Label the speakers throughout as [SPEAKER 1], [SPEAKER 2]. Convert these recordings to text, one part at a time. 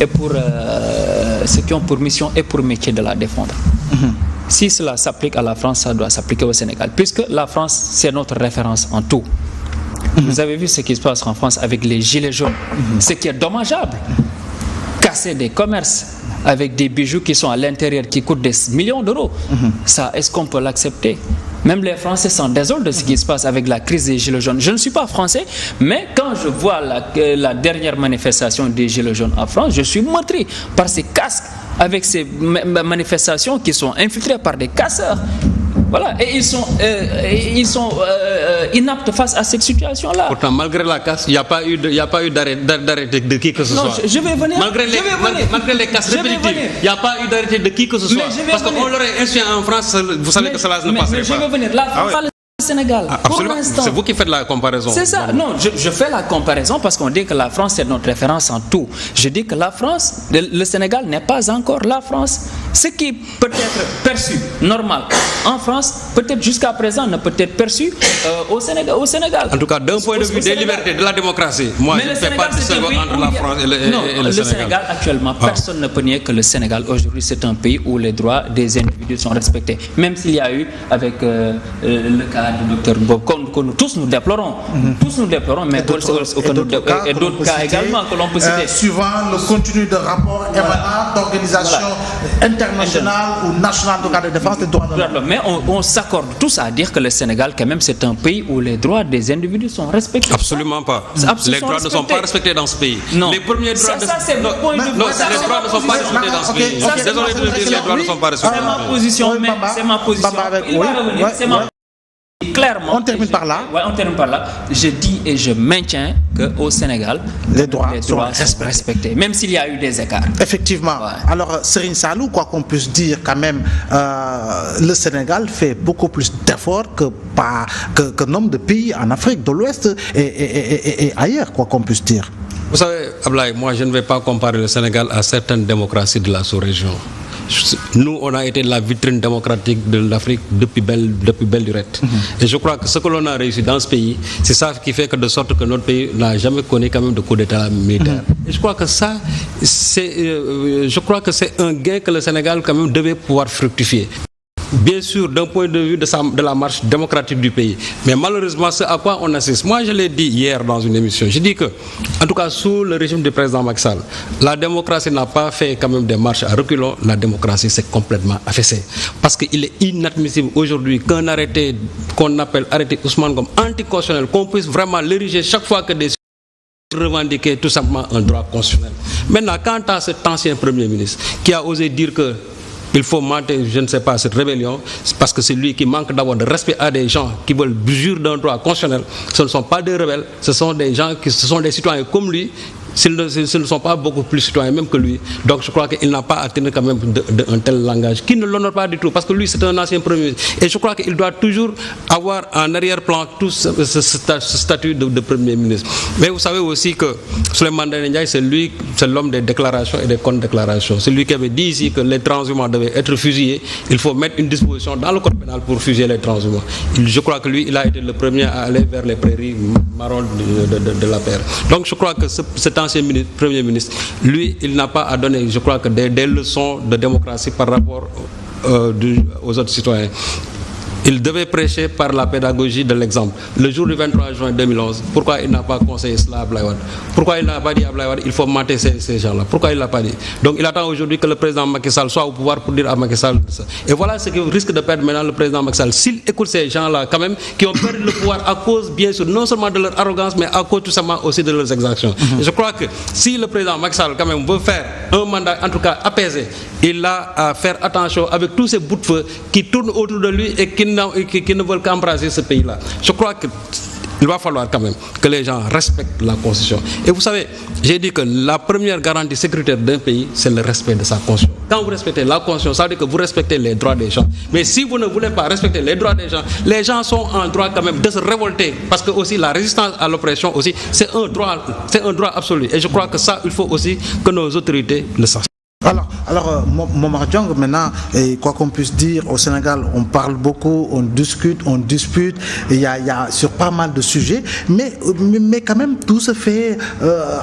[SPEAKER 1] et pour ceux qui ont pour mission et pour métier de la défendre. Si cela s'applique à la France, ça doit s'appliquer au Sénégal, puisque la France, c'est notre référence en tout. Vous avez vu ce qui se passe en France avec les gilets jaunes, ce qui est dommageable. Casser des commerces avec des bijoux qui sont à l'intérieur, qui coûtent des millions d'euros. Ça, est-ce qu'on peut l'accepter? Même les Français s'en désolent de ce qui se passe avec la crise des gilets jaunes. Je ne suis pas français, mais quand je vois la dernière manifestation des gilets jaunes en France, je suis meurtri par ces casques, avec ces manifestations qui sont infiltrées par des casseurs. Voilà, et ils sont inaptes face à cette situation-là.
[SPEAKER 2] Pourtant, malgré la casse, il n'y a pas eu d'arrêt de qui que ce soit.
[SPEAKER 1] Je vais venir.
[SPEAKER 2] Malgré les casses répétitives, il n'y a pas eu d'arrêté de qui que ce soit. Parce qu'on l'aurait instruit en France, vous savez que cela ne passerait pas.
[SPEAKER 1] Je vais venir. La France, le Sénégal.
[SPEAKER 2] Absolument. C'est vous qui faites la comparaison.
[SPEAKER 1] C'est ça. Non, je fais la comparaison parce qu'on dit que la France c'est notre référence en tout. Je dis que la France, le Sénégal n'est pas encore la France. Ce qui peut être perçu normal en France, peut-être jusqu'à présent ne peut être perçu au Sénégal.
[SPEAKER 2] En tout cas, d'un point de vue des libertés, de la démocratie, moi je ne fais pas de distinction entre la France et le Sénégal.
[SPEAKER 1] Sénégal actuellement, personne ne peut nier que le Sénégal aujourd'hui c'est un pays où les droits des individus sont respectés. Même s'il y a eu avec le cas du docteur Bob, que nous tous nous déplorons. Tous nous déplorons, mais et d'autres cas également que l'on peut citer.
[SPEAKER 3] Suivant le contenu de rapports émanant d'organisations internationales ou nationales de défense des droits de l'homme.
[SPEAKER 1] Mais on s'accorde tous à dire que le Sénégal, quand même, c'est un pays où les droits des individus sont respectés.
[SPEAKER 2] Absolument pas. Les droits ne sont pas respectés dans ce pays.
[SPEAKER 1] Non.
[SPEAKER 2] Les premiers droits
[SPEAKER 1] ça c'est le point de vue.
[SPEAKER 2] Non, les droits ne sont pas respectés dans ce pays. Désolé de dire, les droits ne sont pas respectés.
[SPEAKER 1] C'est ma position, mais c'est ma position. Il va revenir, c'est ma clairement.
[SPEAKER 3] On termine par là.
[SPEAKER 1] Ouais, on termine par là. Je dis et je maintiens qu'au Sénégal,
[SPEAKER 3] les droits sont
[SPEAKER 1] respectés, même s'il y a eu des écarts.
[SPEAKER 3] Effectivement. Ouais. Alors, Serigne Saliou, quoi qu'on puisse dire, quand même, le Sénégal fait beaucoup plus d'efforts que nombre de pays en Afrique de l'Ouest et ailleurs, quoi qu'on puisse dire.
[SPEAKER 2] Vous savez, Ablaye, moi je ne vais pas comparer le Sénégal à certaines démocraties de la sous-région. Nous, on a été la vitrine démocratique de l'Afrique depuis belle lurette. Et je crois que ce que l'on a réussi dans ce pays, c'est ça qui fait que de sorte que notre pays n'a jamais connu quand même de coup d'État militaire. Et je crois que ça, c'est un gain que le Sénégal quand même devait pouvoir fructifier. Bien sûr, d'un point de vue de la marche démocratique du pays. Mais malheureusement, c'est à quoi on assiste. Moi, je l'ai dit hier dans une émission. Je dis que, en tout cas, sous le régime du président Macky Sall, la démocratie n'a pas fait quand même des marches à reculons. La démocratie s'est complètement affaissée. Parce qu'il est inadmissible aujourd'hui qu'un arrêté qu'on appelle arrêté Ousmane Ngom anticonstitutionnel, qu'on puisse vraiment l'ériger chaque fois que des revendiquer tout simplement un droit constitutionnel. Maintenant, quant à cet ancien Premier ministre qui a osé dire que il faut monter, je ne sais pas, cette rébellion, parce que c'est lui qui manque d'avoir de respect à des gens qui veulent jurer d'un droit constitutionnel. Ce ne sont pas des rebelles, ce sont des gens ce sont des citoyens comme lui. S'ils ne sont pas beaucoup plus citoyens même que lui. Donc je crois qu'il n'a pas atteint quand même un tel langage qui ne l'honore pas du tout, parce que lui c'est un ancien Premier ministre. Et je crois qu'il doit toujours avoir en arrière-plan tout ce statut de Premier ministre. Mais vous savez aussi que Souleymane Ndéné Ndiaye, c'est l'homme des déclarations et des contre-déclarations. C'est lui qui avait dit ici que les transhumants devaient être fusillés. Il faut mettre une disposition dans le code pénal pour fusiller les transhumants. Je crois que lui, il a été le premier à aller vers les prairies marron de la paix. Donc je crois que cet ancien Premier ministre, lui, il n'a pas à donner, je crois, que des leçons de démocratie par rapport aux autres citoyens. Il devait prêcher par la pédagogie de l'exemple. Le jour du 23 juin 2011, pourquoi il n'a pas conseillé cela à Abdoulaye Wade? Pourquoi il n'a pas dit à Abdoulaye Wade il faut mater ces gens-là? Pourquoi il ne l'a pas dit? Donc il attend aujourd'hui que le président Macky Sall soit au pouvoir pour dire à Macky Sall ça. Et voilà ce que risque de perdre maintenant le président Macky Sall. S'il écoute ces gens-là quand même, qui ont perdu le pouvoir à cause, bien sûr, non seulement de leur arrogance, mais à cause tout simplement aussi de leurs exactions. Je crois que si le président Macky Sall quand même veut faire un mandat, en tout cas apaisé, il a à faire attention avec tous ces bouts de feu qui tournent autour de lui et qui ne veulent qu'embraser ce pays-là. Je crois qu'il va falloir quand même que les gens respectent la Constitution. Et vous savez, j'ai dit que la première garantie sécuritaire d'un pays, c'est le respect de sa Constitution. Quand vous respectez la Constitution, ça veut dire que vous respectez les droits des gens. Mais si vous ne voulez pas respecter les droits des gens sont en droit quand même de se révolter. Parce que aussi la résistance à l'oppression aussi, c'est un droit absolu. Et je crois que ça, il faut aussi que nos autorités le sachent.
[SPEAKER 3] Alors, Momar Diong, maintenant, quoi qu'on puisse dire, au Sénégal, on parle beaucoup, on discute, on dispute, il y a sur pas mal de sujets, mais quand même, tout se fait,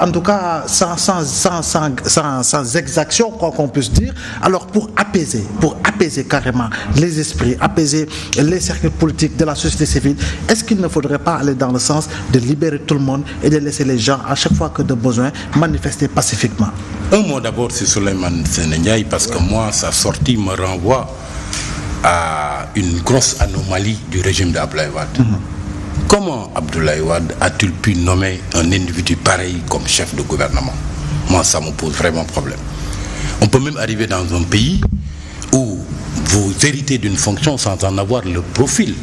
[SPEAKER 3] en tout cas, sans exaction, quoi qu'on puisse dire. Alors, pour apaiser carrément les esprits, apaiser les cercles politiques de la société civile, est-ce qu'il ne faudrait pas aller dans le sens de libérer tout le monde et de laisser les gens, à chaque fois que de besoin, manifester pacifiquement?
[SPEAKER 4] Un mot d'abord sur Souleymane Ndiaye, parce que moi, sa sortie me renvoie à une grosse anomalie du régime d'Abdoulaye Wade. Comment Abdoulaye Wade a-t-il pu nommer un individu pareil comme chef de gouvernement? Moi, ça me pose vraiment problème. On peut même arriver dans un pays où vous héritez d'une fonction sans en avoir le profil.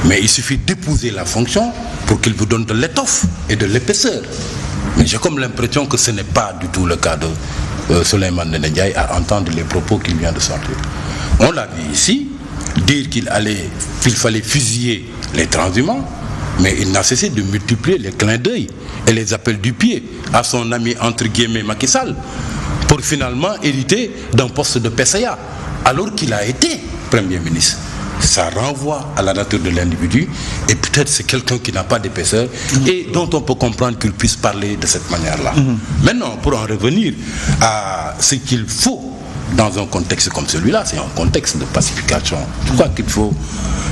[SPEAKER 4] Mais il suffit d'épouser la fonction pour qu'il vous donne de l'étoffe et de l'épaisseur. Mais j'ai comme l'impression que ce n'est pas du tout le cas de Souleymane Ndiaye à entendre les propos qu'il vient de sortir. On l'a vu ici, dire qu'il fallait fusiller les transhumants, mais il n'a cessé de multiplier les clins d'œil et les appels du pied à son ami entre guillemets Macky Sall pour finalement hériter d'un poste de PCA alors qu'il a été Premier ministre. Ça renvoie à la nature de l'individu et peut-être c'est quelqu'un qui n'a pas d'épaisseur et dont on peut comprendre qu'il puisse parler de cette manière-là. Maintenant, pour en revenir à ce qu'il faut dans un contexte comme celui-là, c'est un contexte de pacification. Je crois qu'il faut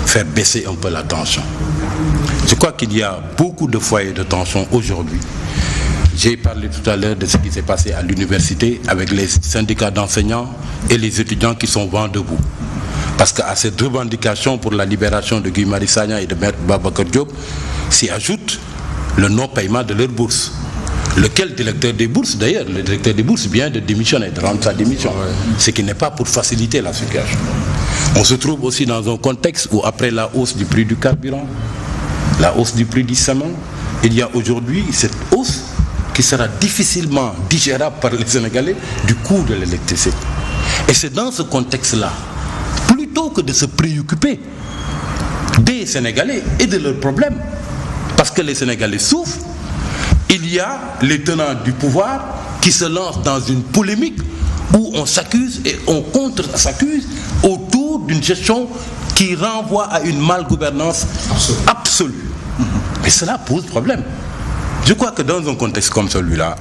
[SPEAKER 4] faire baisser un peu la tension. Je crois qu'il y a beaucoup de foyers de tension aujourd'hui. J'ai parlé tout à l'heure de ce qui s'est passé à l'université avec les syndicats d'enseignants et les étudiants qui sont vent debout. Parce qu'à cette revendication pour la libération de Guy Marius Sagna et de Maître Babacar Diop s'y ajoute le non-paiement de leurs bourses. Lequel directeur des bourses, d'ailleurs, le directeur des bourses vient de démissionner, de rendre sa démission. Ce qui n'est pas pour faciliter la situation. On se trouve aussi dans un contexte où après la hausse du prix du carburant, la hausse du prix du ciment, il y a aujourd'hui cette hausse qui sera difficilement digérable par les Sénégalais du coût de l'électricité. Et c'est dans ce contexte-là, plutôt que de se préoccuper des Sénégalais et de leurs problèmes, parce que les Sénégalais souffrent, il y a les tenants du pouvoir qui se lancent dans une polémique où on s'accuse et on contre-s'accuse autour d'une gestion qui renvoie à une malgouvernance absolue. Et cela pose problème. Je crois que dans un contexte comme celui-là,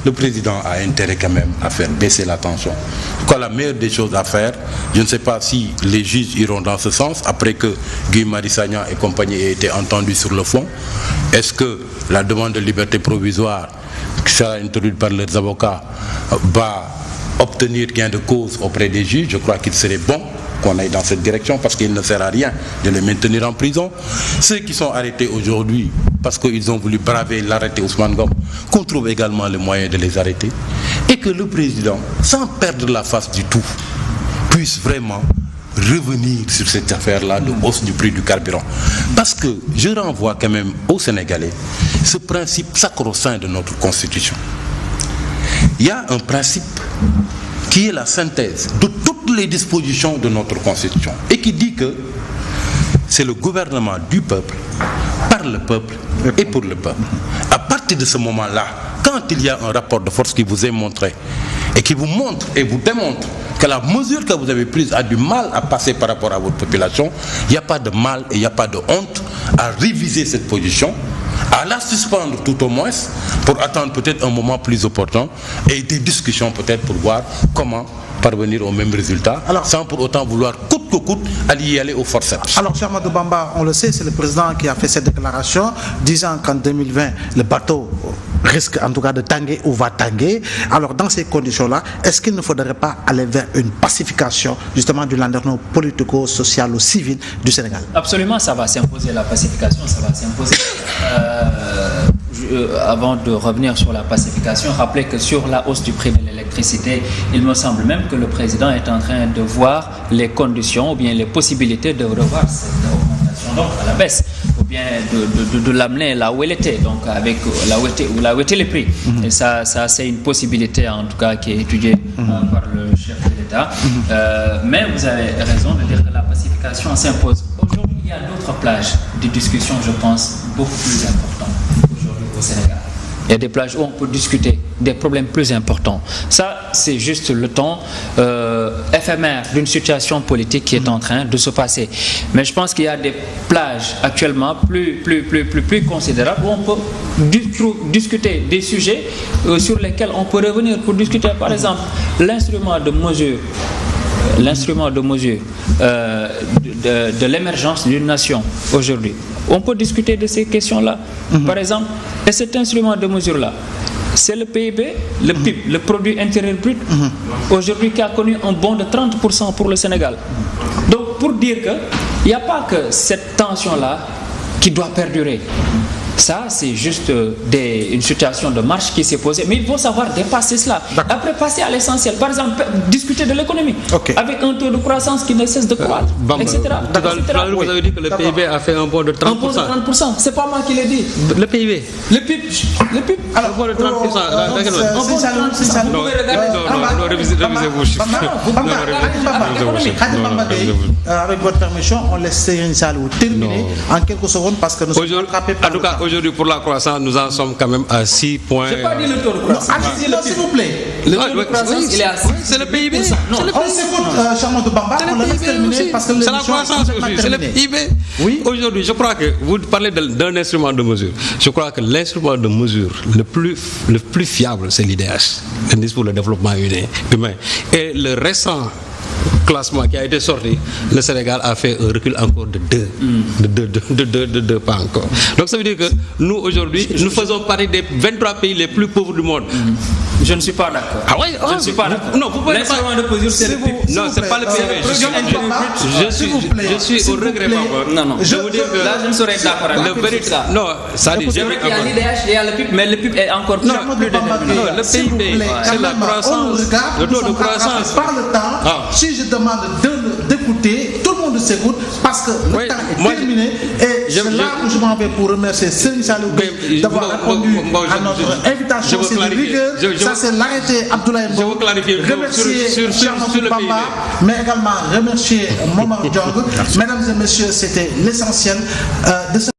[SPEAKER 4] le président a intérêt quand même à faire baisser la tension. Je crois que la meilleure des choses à faire, je ne sais pas si les juges iront dans ce sens, après que Guy Marius Sagna et compagnie aient été entendus sur le fond. Est-ce que la demande de liberté provisoire qui sera introduite par leurs avocats va obtenir gain de cause auprès des juges? Je crois qu'il serait bon qu'on aille dans cette direction parce qu'il ne sert à rien de les maintenir en prison. Ceux qui sont arrêtés aujourd'hui parce qu'ils ont voulu braver l'arrêté Ousmane Ngom, qu'on trouve également les moyens de les arrêter et que le président, sans perdre la face du tout, puisse vraiment revenir sur cette affaire-là de hausse du prix du carburant. Parce que je renvoie quand même aux Sénégalais ce principe sacro-saint de notre Constitution. Il y a un principe qui est la synthèse de toutes les dispositions de notre Constitution et qui dit que c'est le gouvernement du peuple, par le peuple et pour le peuple. À partir de ce moment-là, quand il y a un rapport de force qui vous est montré et qui vous montre et vous démontre que la mesure que vous avez prise a du mal à passer par rapport à votre population, il n'y a pas de mal et il n'y a pas de honte à réviser cette position, à la suspendre tout au moins pour attendre peut-être un moment plus opportun et des discussions peut-être pour voir comment parvenir au même résultat, sans pour autant vouloir coûte que coûte y aller au forceps.
[SPEAKER 3] Alors, cher Amadou Bamba, on le sait, c'est le président qui a fait cette déclaration disant qu'en 2020, le bateau risque en tout cas de tanguer ou va tanguer. Alors, dans ces conditions-là, est-ce qu'il ne faudrait pas aller vers une pacification justement du landerneau politico-social ou civil du Sénégal?
[SPEAKER 1] Absolument, ça va s'imposer, la pacification, ça va s'imposer. Avant de revenir sur la pacification, rappelez que sur la hausse du prix de l'électricité, il me semble même que le président est en train de voir les conditions ou bien les possibilités de revoir cette augmentation donc à la baisse ou bien de l'amener là où elle était, donc avec là où étaient les prix. Et ça c'est une possibilité en tout cas qui est étudiée par le chef de l'État. Mais vous avez raison de dire que la pacification s'impose. Aujourd'hui, il y a d'autres plages de discussion, je pense, beaucoup plus importantes aujourd'hui au Sénégal. Il y a des plages où on peut discuter des problèmes plus importants. Ça, c'est juste le temps éphémère d'une situation politique qui est en train de se passer. Mais je pense qu'il y a des plages actuellement plus considérables où on peut discuter des sujets sur lesquels on peut revenir pour discuter. Par exemple, l'instrument de mesure de l'émergence d'une nation aujourd'hui. On peut discuter de ces questions-là. Par exemple, et cet instrument de mesure-là, c'est le PIB, le PIB, le produit intérieur brut, aujourd'hui qui a connu un bond de 30% pour le Sénégal. Donc pour dire qu'il n'y a pas que cette tension-là qui doit perdurer. Ça, c'est juste une situation de marche qui s'est posée. Mais il faut savoir dépasser cela. Après, passer à l'essentiel. Par exemple, discuter de l'économie. Avec un taux de croissance qui ne cesse de croître, etc.
[SPEAKER 2] Vous avez dit que le PIB a fait un bond de 30%.
[SPEAKER 1] Un bond de 30%. C'est pas moi qui l'ai dit.
[SPEAKER 2] Le PIB.
[SPEAKER 1] Le PIB.
[SPEAKER 2] Alors, un bond de 30%.
[SPEAKER 1] Vous pouvez regarder.
[SPEAKER 2] Non, révisez vos chiffres.
[SPEAKER 3] Avec votre permission, on laisse Serigne Saliou terminer en quelques secondes parce que nous sommes rattrapés par le temps.
[SPEAKER 2] Aujourd'hui, pour la croissance, nous en sommes quand même à 6 points.
[SPEAKER 1] Je n'ai pas dit le taux de croissance.
[SPEAKER 3] Non, s'il vous plaît.
[SPEAKER 1] Le taux de croissance, il est à 6.
[SPEAKER 2] C'est le PIB.
[SPEAKER 3] On s'écoute, Charmante Bamba, on le laisse terminer parce que
[SPEAKER 2] c'est la croissance aussi, c'est le PIB.
[SPEAKER 3] Oui.
[SPEAKER 2] Aujourd'hui, je crois que vous parlez d'un instrument de mesure. Je crois que l'instrument de mesure le plus fiable, c'est l'IDH, l'indice pour le développement humain. Et le récent classement qui a été sorti, le Sénégal a fait un recul encore de deux pas encore. Donc ça veut dire que nous aujourd'hui, nous faisons partie des 23 pays les plus pauvres du monde.
[SPEAKER 1] Je ne suis pas d'accord.
[SPEAKER 2] Ah oui,
[SPEAKER 1] je ne suis pas d'accord.
[SPEAKER 2] Non, vous pouvez
[SPEAKER 1] l'instrument de mesure, c'est le PIB.
[SPEAKER 2] Non, c'est pas le PIB. Je suis au regret.
[SPEAKER 1] Non. Je vous dis que là, je ne serais d'accord avec ça.
[SPEAKER 2] Non, ça dit.
[SPEAKER 1] C'est vrai qu'il y a l'IDH, il y a le PIB, mais le PIB est encore plus déterminé.
[SPEAKER 2] Non, le PIB, c'est la croissance, le taux de croissance.
[SPEAKER 3] Par le temps, si je demande d'écouter, tout le monde s'écoute parce que le temps est terminé et c'est là où je m'en vais pour remercier Serigne Saliou d'avoir répondu à notre invitation. C'est de rigueur, ça c'est l'arrêté Abdoulaye Mbow. Remercier Charmante Bamba, mais également remercier Momar Diong. Mesdames et messieurs, c'était l'essentiel de ce